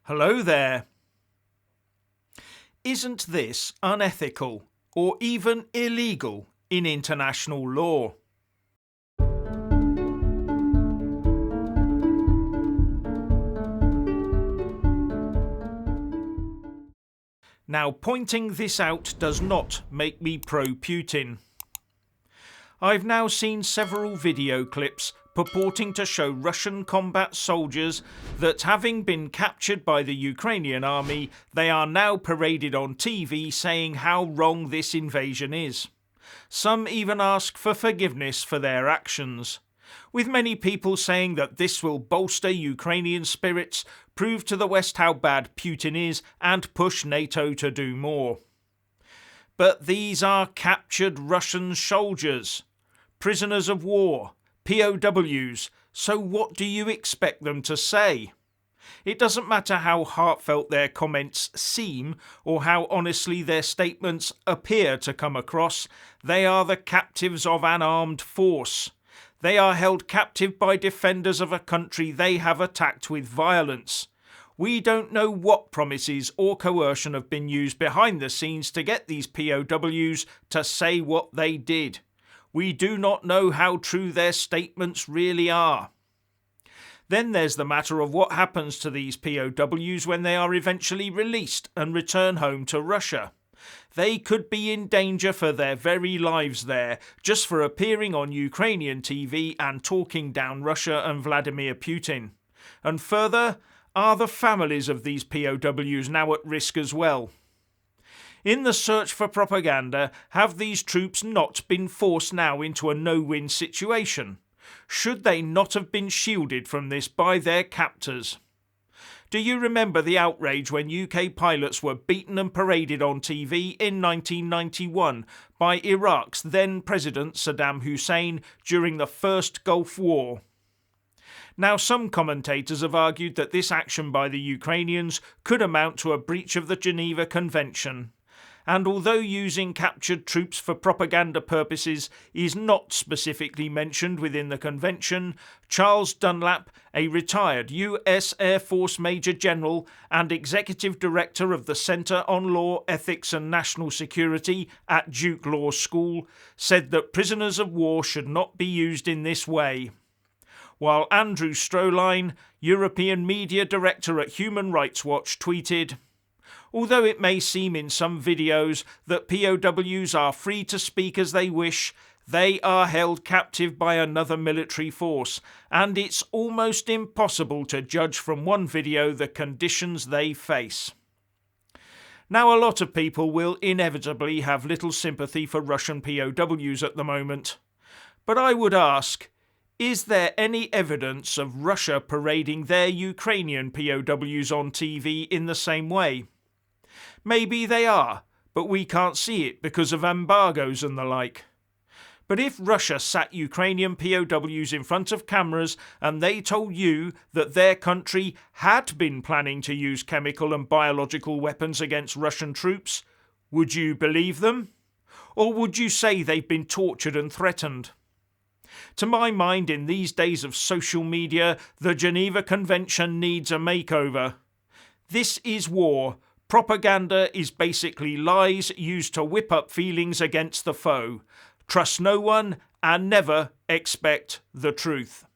Hello there. Isn't this unethical or even illegal in international law? Now, pointing this out does not make me pro-Putin. I've now seen several video clips purporting to show Russian combat soldiers that, having been captured by the Ukrainian army, they are now paraded on TV saying how wrong this invasion is. Some even ask for forgiveness for their actions, with many people saying that this will bolster Ukrainian spirits, prove to the West how bad Putin is, and push NATO to do more. But these are captured Russian soldiers, prisoners of war, POWs, so what do you expect them to say? It doesn't matter how heartfelt their comments seem or how honestly their statements appear to come across, they are the captives of an armed force. They are held captive by defenders of a country they have attacked with violence. We don't know what promises or coercion have been used behind the scenes to get these POWs to say what they did. We do not know how true their statements really are. Then there's the matter of what happens to these POWs when they are eventually released and return home to Russia. They could be in danger for their very lives there, just for appearing on Ukrainian TV and talking down Russia and Vladimir Putin. And further, are the families of these POWs now at risk as well? In the search for propaganda, have these troops not been forced now into a no-win situation? Should they not have been shielded from this by their captors? Do you remember the outrage when UK pilots were beaten and paraded on TV in 1991 by Iraq's then President Saddam Hussein during the First Gulf War? Now, some commentators have argued that this action by the Ukrainians could amount to a breach of the Geneva Convention. And although using captured troops for propaganda purposes is not specifically mentioned within the convention, Charles Dunlap, a retired US Air Force Major General and Executive Director of the Centre on Law, Ethics and National Security at Duke Law School, said that prisoners of war should not be used in this way. While Andrew Stroline, European Media Director at Human Rights Watch, tweeted, "Although it may seem in some videos that POWs are free to speak as they wish, they are held captive by another military force, and it's almost impossible to judge from one video the conditions they face." Now, a lot of people will inevitably have little sympathy for Russian POWs at the moment. But I would ask, is there any evidence of Russia parading their Ukrainian POWs on TV in the same way? Maybe they are, but we can't see it because of embargoes and the like. But if Russia sat Ukrainian POWs in front of cameras and they told you that their country had been planning to use chemical and biological weapons against Russian troops, would you believe them? Or would you say they've been tortured and threatened? To my mind, in these days of social media, the Geneva Convention needs a makeover. This is war. Propaganda is basically lies used to whip up feelings against the foe. Trust no one and never expect the truth.